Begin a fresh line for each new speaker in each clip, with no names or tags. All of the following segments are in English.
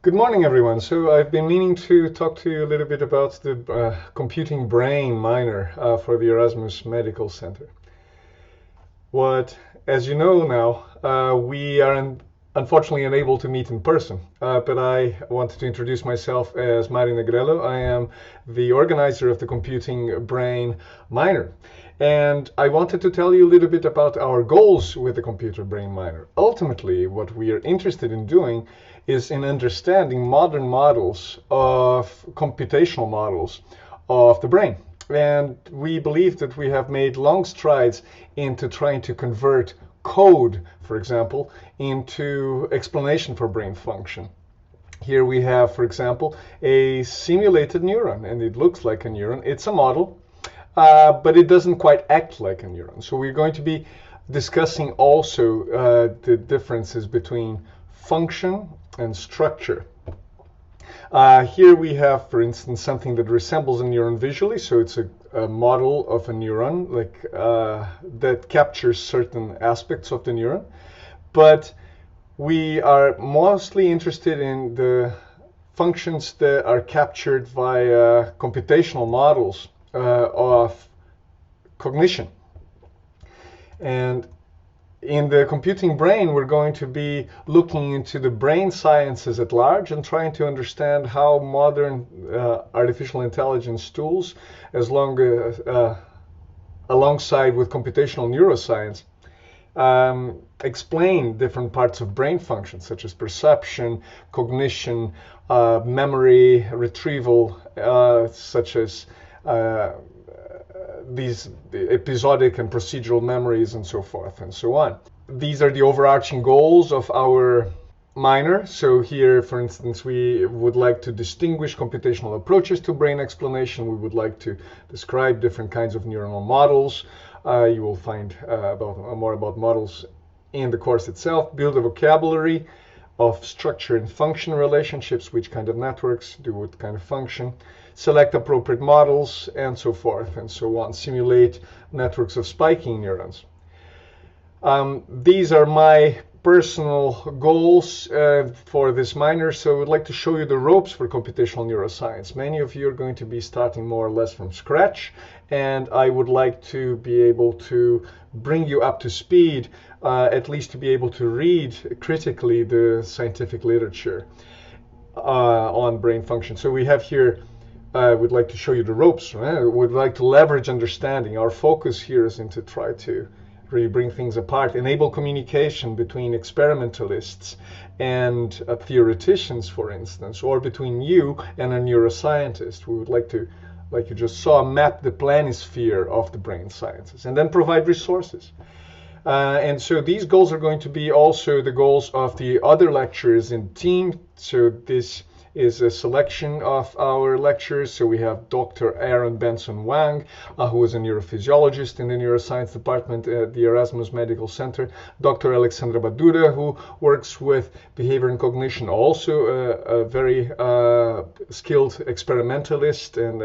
Good morning, everyone. So I've been meaning to talk to you a little bit about the computing brain minor for the Erasmus Medical Center. As you know now, we are unfortunately unable to meet in person, but I wanted to introduce myself as Mário Negrello. I am the organizer of the computing brain minor. And I wanted to tell you a little bit about our goals with the computer brain minor. Ultimately, what we are interested in doing is in understanding modern models of computational models of the brain. And we believe that we have made long strides into trying to convert code, for example, into explanation for brain function. Here we have, for example, a simulated neuron, and it looks like a neuron. It's a model. But it doesn't quite act like a neuron. So we're going to be discussing also the differences between function and structure. Here we have, for instance, something that resembles a neuron visually. So it's a model of a neuron that captures certain aspects of the neuron. But we are mostly interested in the functions that are captured via computational models of cognition. And in the computing brain, we're going to be looking into the brain sciences at large and trying to understand how modern artificial intelligence tools, alongside with computational neuroscience, explain different parts of brain functions such as perception, cognition, memory, retrieval, such as these episodic and procedural memories and so forth and so on. These are the overarching goals of our minor. So here, for instance, we would like to distinguish computational approaches to brain explanation. We would like to describe different kinds of neuronal models. You will find more about models in the course itself. Build a vocabulary of structure and function relationships, which kind of networks do what kind of function, select appropriate models, and so forth and so on, simulate networks of spiking neurons. These are my personal goals for this minor, so I would like to show you the ropes for computational neuroscience. Many of you are going to be starting more or less from scratch, and I would like to be able to bring you up to speed, at least to be able to read critically the scientific literature on brain function. So we have here, I would like to show you the ropes. Right? I would like to leverage understanding. Our focus here is to try to really bring things apart, enable communication between experimentalists and theoreticians, for instance, or between you and a neuroscientist. We would like to, like you just saw, map the planisphere of the brain sciences and then provide resources. And so these goals are going to be also the goals of the other lecturers in the team. So this is a selection of our lecturers. So we have Dr. Aaron Benson Wang, who is a neurophysiologist in the neuroscience department at the Erasmus Medical Center. Dr. Alexandra Badura, who works with behavior and cognition, also a very skilled experimentalist and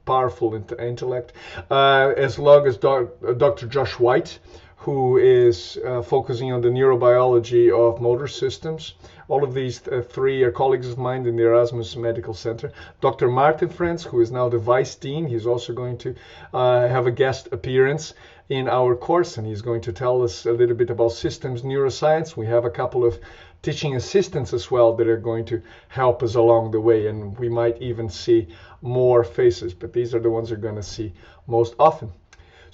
powerful intellect, as well as Dr. Josh White, who is focusing on the neurobiology of motor systems. All of these three are colleagues of mine in the Erasmus Medical Center. Dr. Martin Frans, who is now the Vice Dean, he's also going to have a guest appearance in our course, and he's going to tell us a little bit about systems neuroscience. We have a couple of teaching assistants as well that are going to help us along the way, and we might even see more faces, but these are the ones you're going to see most often.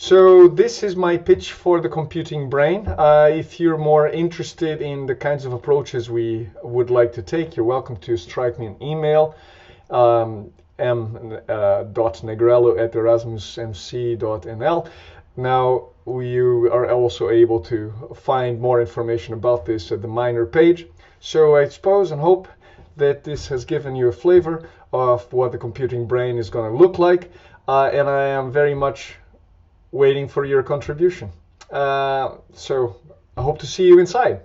So this is my pitch for the computing brain. If you're more interested in the kinds of approaches we would like to take, you're welcome to strike me an email, m.negrello@erasmusmc.nl. Now, you are also able to find more information about this at the minor page. So I suppose and hope that this has given you a flavor of what the computing brain is going to look like, and I am very much waiting for your contribution. So I hope to see you inside.